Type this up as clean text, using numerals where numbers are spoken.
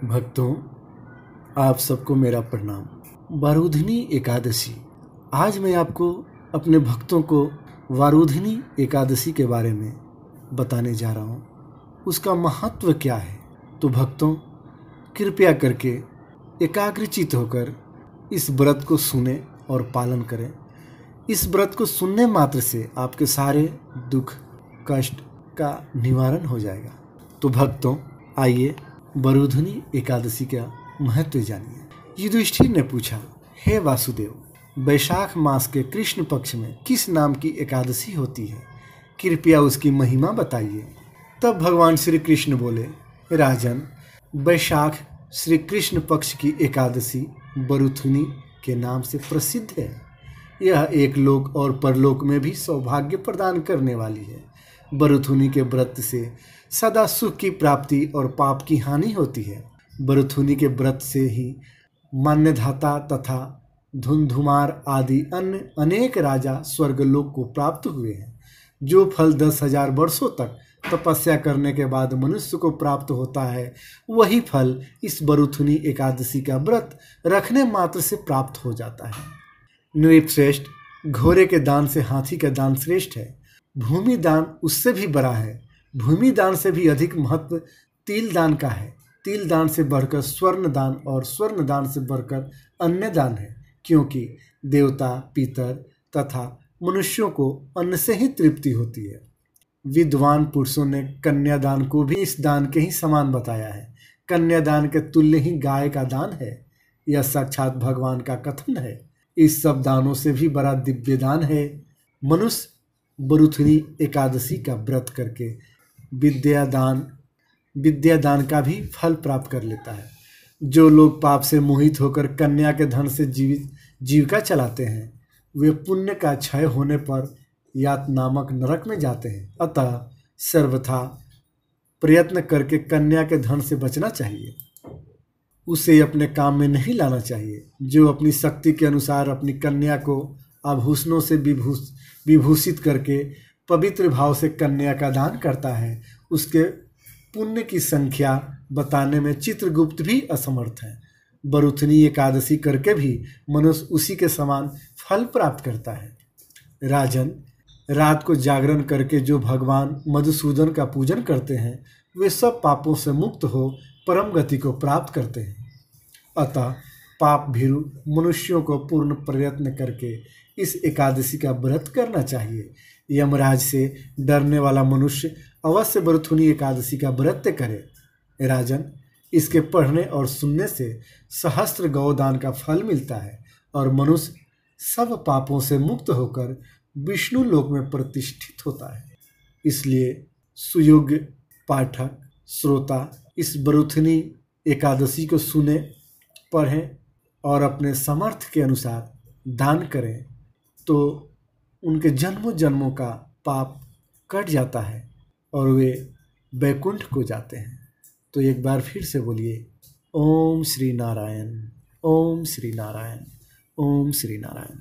भक्तों, आप सबको मेरा प्रणाम। वारुधिनी एकादशी। आज मैं आपको अपने भक्तों को वारुधिनी एकादशी के बारे में बताने जा रहा हूँ। उसका महत्व क्या है। तो भक्तों, कृपया करके एकाग्रचित होकर इस व्रत को सुने और पालन करें। इस व्रत को सुनने मात्र से आपके सारे दुख कष्ट का निवारण हो जाएगा। तो भक्तों, आइए वारुधिनी एकादशी का महत्व जानिए। युधिष्ठिर ने पूछा, हे वासुदेव, वैशाख मास के कृष्ण पक्ष में किस नाम की एकादशी होती है? कृपया उसकी महिमा बताइए। तब भगवान श्री कृष्ण बोले, राजन, वैशाख श्री कृष्ण पक्ष की एकादशी वारुधिनी के नाम से प्रसिद्ध है। यह एक लोक और परलोक में भी सौभाग्य प्रदान करने वाली है। वारुधिनी के व्रत से सदा सुख की प्राप्ति और पाप की हानि होती है। वारुधिनी के व्रत से ही मान्यधाता तथा धुंधुमार आदि अन्य अनेक राजा स्वर्गलोक को प्राप्त हुए हैं। जो फल 10,000 वर्षों तक तपस्या करने के बाद मनुष्य को प्राप्त होता है, वही फल इस वारुधिनी एकादशी का व्रत रखने मात्र से प्राप्त हो जाता है। नृपश्रेष्ठ, घोड़े के दान से हाथी का दान श्रेष्ठ है। भूमि दान उससे भी बड़ा है। भूमि दान से भी अधिक महत्व तिल दान का है। तिल दान से बढ़कर स्वर्ण दान और स्वर्ण दान से बढ़कर अन्न दान है, क्योंकि देवता, पितर तथा मनुष्यों को अन्न से ही तृप्ति होती है। विद्वान पुरुषों ने कन्यादान को भी इस दान के ही समान बताया है। कन्यादान के तुल्य ही गाय का दान है। यह साक्षात भगवान का कथन है। इस सब दानों से भी बड़ा दिव्य दान है। मनुष्य वारुधिनी एकादशी का व्रत करके विद्या दान का भी फल प्राप्त कर लेता है। जो लोग पाप से मोहित होकर कन्या के धन से जीविका चलाते हैं, वे पुण्य का क्षय होने पर यात नामक नरक में जाते हैं। अतः सर्वथा प्रयत्न करके कन्या के धन से बचना चाहिए। उसे अपने काम में नहीं लाना चाहिए। जो अपनी शक्ति के अनुसार अपनी कन्या को आभूषणों से विभूषित करके पवित्र भाव से कन्या का दान करता है, उसके पुण्य की संख्या बताने में चित्रगुप्त भी असमर्थ है। वारुधिनी एकादशी करके भी मनुष्य उसी के समान फल प्राप्त करता है। राजन, रात को जागरण करके जो भगवान मधुसूदन का पूजन करते हैं, वे सब पापों से मुक्त हो परम गति को प्राप्त करते हैं। अतः पाप भीरु मनुष्यों को पूर्ण प्रयत्न करके इस एकादशी का व्रत करना चाहिए। यमराज से डरने वाला मनुष्य अवश्य वारुधिनी एकादशी का व्रत करे। राजन, इसके पढ़ने और सुनने से सहस्त्र गौदान का फल मिलता है और मनुष्य सब पापों से मुक्त होकर विष्णु लोक में प्रतिष्ठित होता है। इसलिए सुयोग्य पाठक श्रोता इस वारुधिनी एकादशी को सुने, पढ़ें और अपने सामर्थ्य के अनुसार दान करें, तो उनके जन्मों जन्मों का पाप कट जाता है और वे वैकुंठ को जाते हैं। तो एक बार फिर से बोलिए, ओम श्री नारायण, ओम श्री नारायण, ओम श्री नारायण।